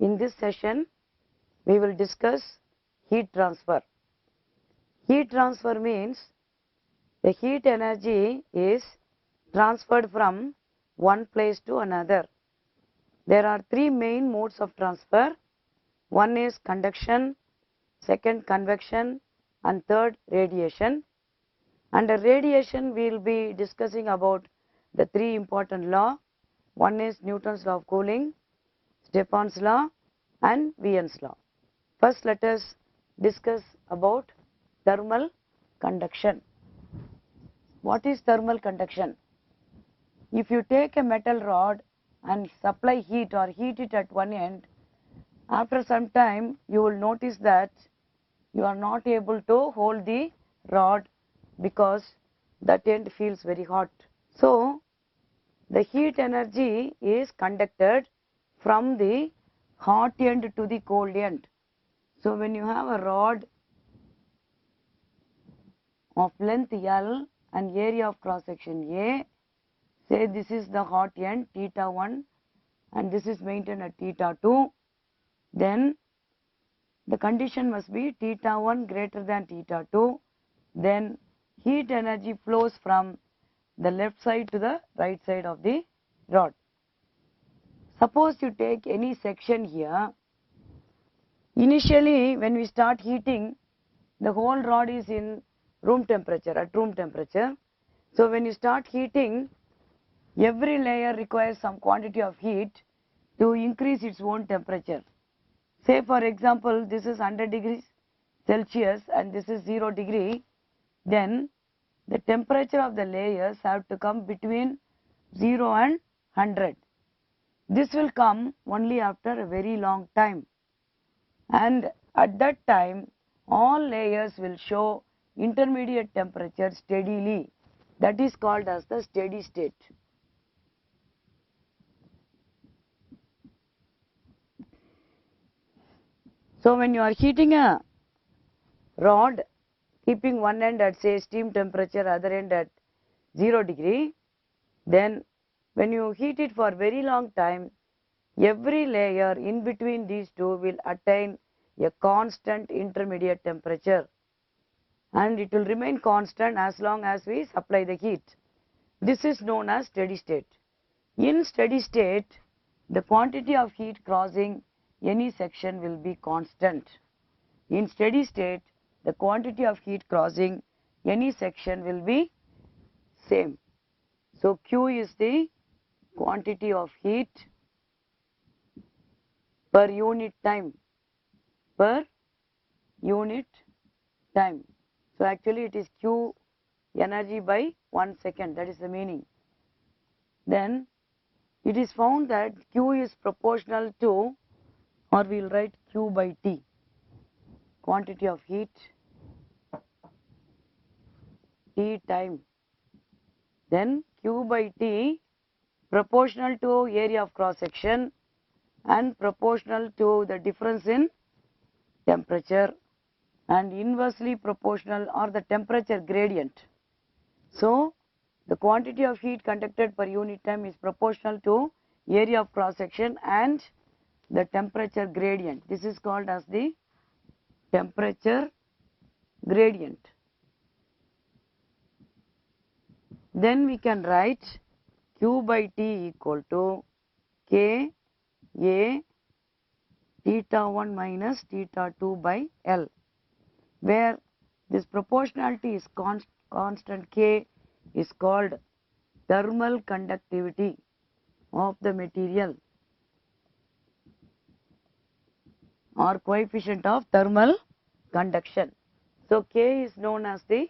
In this session, we will discuss heat transfer. Heat transfer means the heat energy is transferred from one place to another. There are three main modes of transfer. One is conduction, second convection, and third radiation. Under radiation, we will be discussing about the three important laws. One is Newton's law of cooling, Stefan's law, and Wien's law. First, let us discuss about thermal conduction. What is thermal conduction? If you take a metal rod and supply heat or heat it at one end, after some time you will notice that you are not able to hold the rod because that end feels very hot. So, the heat energy is conducted from the hot end to the cold end. So, when you have a rod of length L and area of cross section A, say this is the hot end theta 1 and this is maintained at theta 2, then the condition must be theta 1 greater than theta 2, then heat energy flows from the left side to the right side of the rod. Suppose you take any section here. Initially, when we start heating, the whole rod is in room temperature, at room temperature. So, when you start heating, every layer requires some quantity of heat to increase its own temperature. Say for example, this is 100 degrees Celsius and this is 0 degree, then the temperature of the layers have to come between 0 and 100. This will come only after a very long time, and at that time all layers will show intermediate temperature steadily. That is called as the steady state. So, when you are heating a rod, keeping one end at say steam temperature, other end at 0 degree, then when you heat it for very long time, every layer in between these two will attain a constant intermediate temperature, and it will remain constant as long as we supply the heat. This is known as steady state. In steady state, the quantity of heat crossing any section will be constant. In steady state, the quantity of heat crossing any section will be same. So, Q is the quantity of heat per unit time, per unit time. So, actually it is Q energy by 1 second, that is the meaning. Then it is found that Q is proportional to, or we will write Q by T, quantity of heat, T time, then Q by T proportional to area of cross section and proportional to the difference in temperature and inversely proportional or the temperature gradient. So, the quantity of heat conducted per unit time is proportional to area of cross section and the temperature gradient. This is called as the temperature gradient. Then we can write Q by T equal to K A theta 1 minus theta 2 by L, where this proportionality is constant. K is called thermal conductivity of the material or coefficient of thermal conduction. So, K is known as the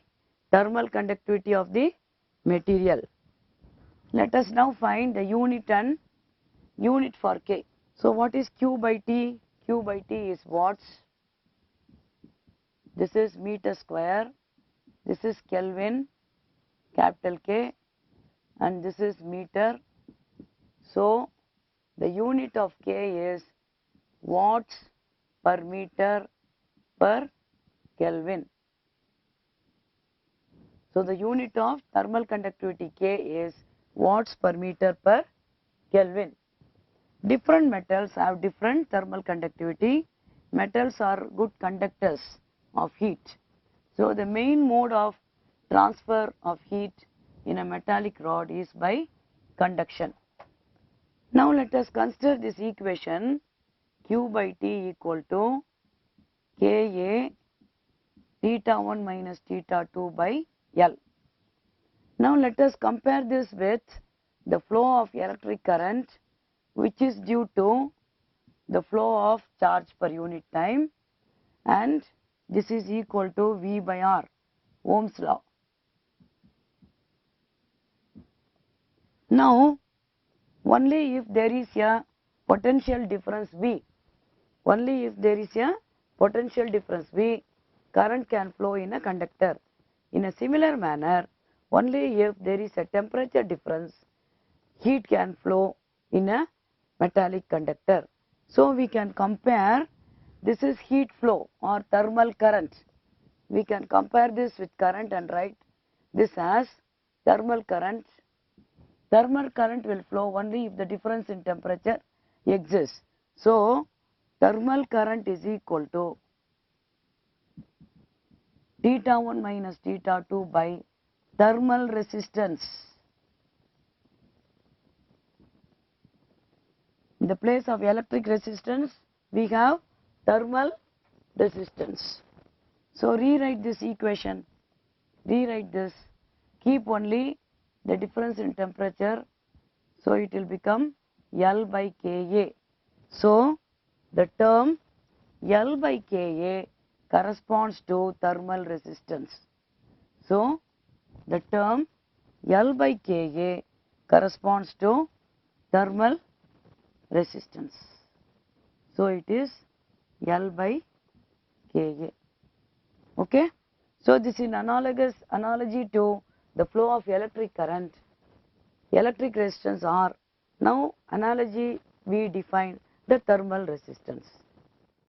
thermal conductivity of the material. Let us now find the unit and unit for K. So, what is Q by T? Q by T is watts. This is meter square. This is Kelvin, capital K, and this is meter. So, the unit of K is watts per meter per Kelvin. So, the unit of thermal conductivity K is watts per meter per Kelvin. Different metals have different thermal conductivity. Metals are good conductors of heat. So the main mode of transfer of heat in a metallic rod is by conduction. Now let us consider this equation Q by T equal to Ka theta 1 minus theta 2 by L. Now let us compare this with the flow of electric current, which is due to the flow of charge per unit time, and this is equal to V by R, Ohm's law. Now only if there is a potential difference V, only if there is a potential difference V, current can flow in a conductor. In a similar manner, only if there is a temperature difference, heat can flow in a metallic conductor. So we can compare, this is heat flow or thermal current. We can compare this with current and write this as thermal current. Thermal current will flow only if the difference in temperature exists. So thermal current is equal to theta 1 minus theta 2 by thermal resistance. In the place of electric resistance, we have thermal resistance. So rewrite this equation, rewrite this, keep only the difference in temperature, so it will become L by Ka. So the term L by Ka corresponds to thermal resistance. So the term L by Ka corresponds to thermal resistance. So it is L by Ka. Okay. So this is analogous analogy to the flow of electric current, electric resistance R. Now analogy we define the thermal resistance.